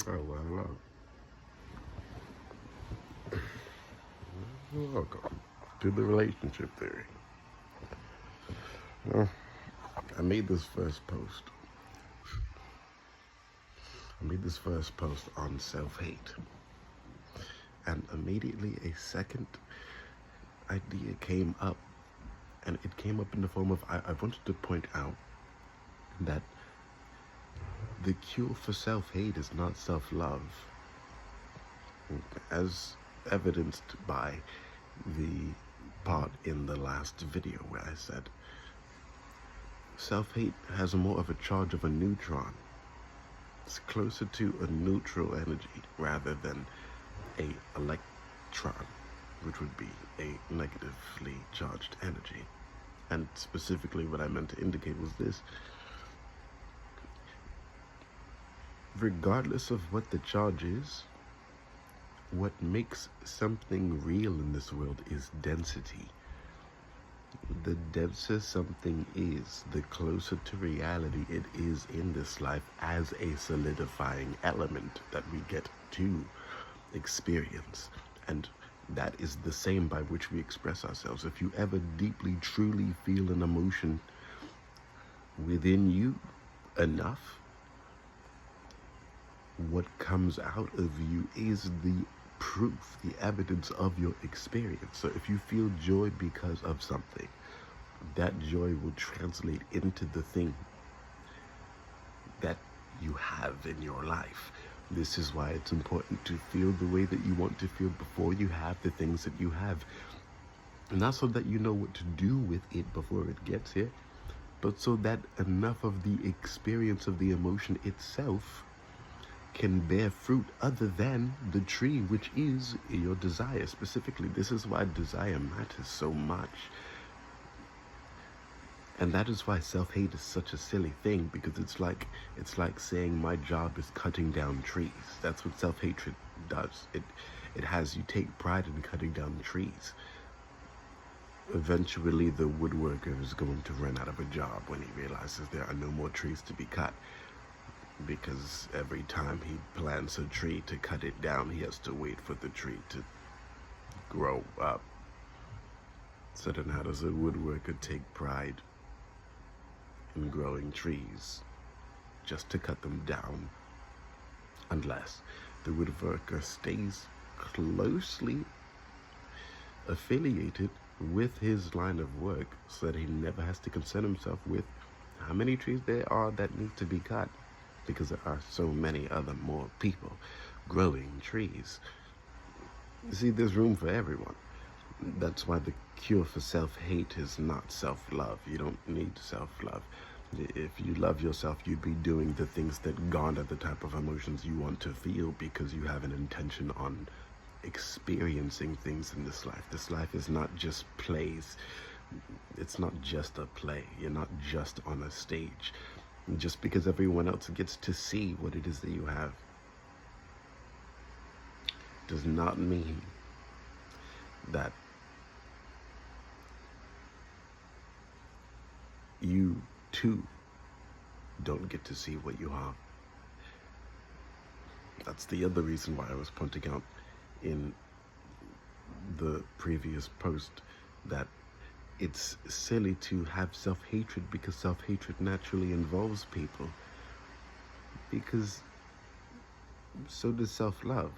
Oh, well, hello. Welcome to the relationship theory. Well, I made this first post. On self-hate. And immediately a second idea came up. And it came up in the form of, I wanted to point out that the cure for self-hate is not self-love. As evidenced by the part in the last video where I said self-hate has more of a charge of a neutron. It's closer to a neutral energy rather than a electron, which would be a negatively charged energy. And specifically what I meant to indicate was this: regardless of what the charge is, what makes something real in this world is density. The denser something is, the closer to reality it is in this life as a solidifying element that we get to experience. And that is the same by which we express ourselves. If you ever deeply, truly feel an emotion within you enough, what comes out of you is the proof, the evidence of your experience. So if you feel joy because of something, that joy will translate into the thing that you have in your life. This is why it's important to feel the way that you want to feel before you have the things that you have. Not so that you know what to do with it before it gets here, but so that enough of the experience of the emotion itself can bear fruit other than the tree, which is your desire specifically. This is why desire matters so much. And that is why self-hate is such a silly thing, because it's like saying my job is cutting down trees. That's what self-hatred does. It has you take pride in cutting down trees. Eventually the woodworker is going to run out of a job when he realizes there are no more trees to be cut. Because every time he plants a tree to cut it down, he has to wait for the tree to grow up. So then how does a woodworker take pride in growing trees just to cut them down? Unless the woodworker stays closely affiliated with his line of work so that he never has to concern himself with how many trees there are that need to be cut, because there are so many other more people growing trees. You see, there's room for everyone. That's why the cure for self-hate is not self-love. You don't need self-love. If you love yourself, you'd be doing the things that garner the type of emotions you want to feel, because you have an intention on experiencing things in this life. This life is not just plays. It's not just a play. You're not just on a stage. Just because everyone else gets to see what it is that you have does not mean that you too don't get to see what you have. That's the other reason why I was pointing out in the previous post that it's silly to have self-hatred, because self-hatred naturally involves people. Because so does self-love.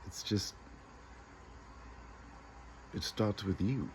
It's just, it starts with you.